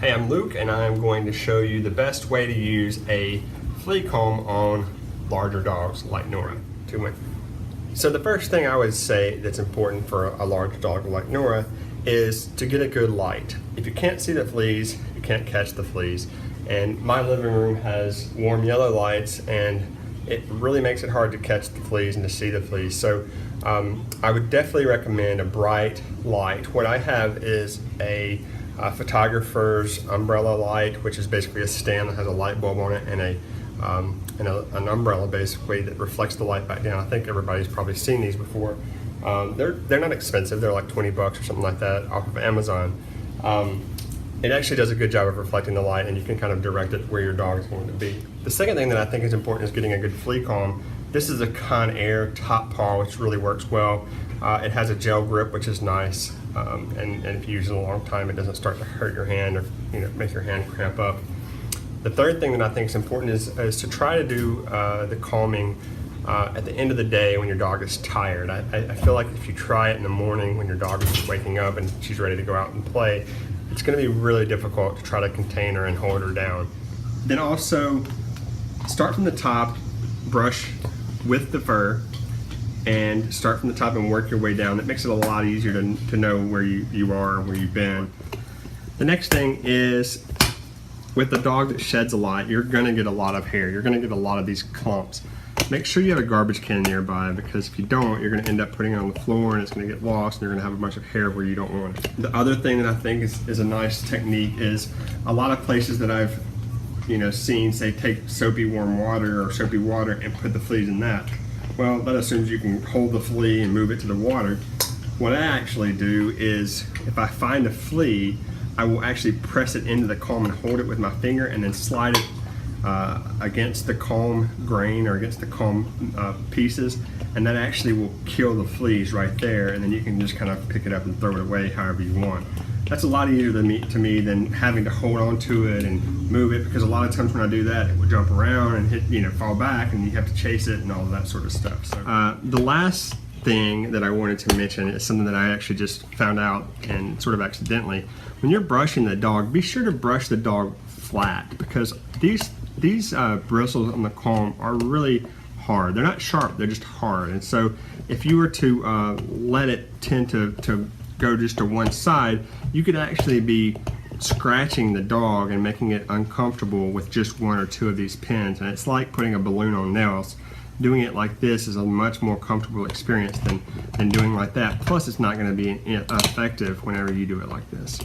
Hey, I'm Luke and I'm going to show you the best way to use a flea comb on larger dogs like Nora to win. So the first thing I would say that's important for a large dog like Nora is to get a good light. If you can't see the fleas, you can't catch the fleas. And my living room has warm yellow lights and it really makes it hard to catch the fleas and to see the fleas. So I would definitely recommend a bright light. What I have is a photographer's umbrella light, which is basically a stand that has a light bulb on it and an umbrella basically that reflects the light back down. I think everybody's probably seen these before. They're not expensive. They're like 20 bucks or something like that off of Amazon. It actually does a good job of reflecting the light, and you can kind of direct it where your dog is going to be. The second thing that I think is important is getting a good flea comb. This is a Conair Top Paw, which really works well. It has a gel grip, which is nice, and if you use it a long time, it doesn't start to hurt your hand or make your hand cramp up. The third thing that I think is important is to try to do the combing at the end of the day when your dog is tired. I feel like if you try it in the morning when your dog is just waking up and she's ready to go out and play, it's going to be really difficult to try to contain her and hold her down. Then also start from the top, brush with the fur, and start from the top and work your way down. That makes it a lot easier to know where you are and where you've been. The next thing is, with the dog that sheds a lot, you're gonna get a lot of hair. You're gonna get a lot of these clumps. Make sure you have a garbage can nearby, because if you don't, you're gonna end up putting it on the floor and it's gonna get lost and you're gonna have a bunch of hair where you don't want it. The other thing that I think is a nice technique is a lot of places that I've seen say take soapy warm water or soapy water and put the fleas in that. Well, that assumes you can hold the flea and move it to the water. What I actually do is, if I find a flea, I will actually press it into the comb and hold it with my finger and then slide it against the comb grain or against the comb pieces, and that actually will kill the fleas right there, and then you can just kind of pick it up and throw it away however you want. That's a lot easier to me than having to hold on to it and move it, because a lot of times when I do that, it will jump around and hit, fall back, and you have to chase it and all of that sort of stuff. So the last thing that I wanted to mention is something that I actually just found out, and sort of accidentally. When you're brushing the dog, be sure to brush the dog flat, because these bristles on the comb are really hard. They're not sharp, they're just hard. And so if you were to let it tend to go just to one side, you could actually be scratching the dog and making it uncomfortable with just one or two of these pins. And it's like putting a balloon on nails. Doing it like this is a much more comfortable experience than doing like that. Plus, it's not going to be effective whenever you do it like this.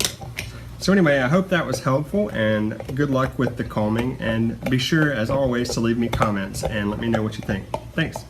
So anyway, I hope that was helpful, and good luck with the combing, and be sure, as always, to leave me comments and let me know what you think. Thanks.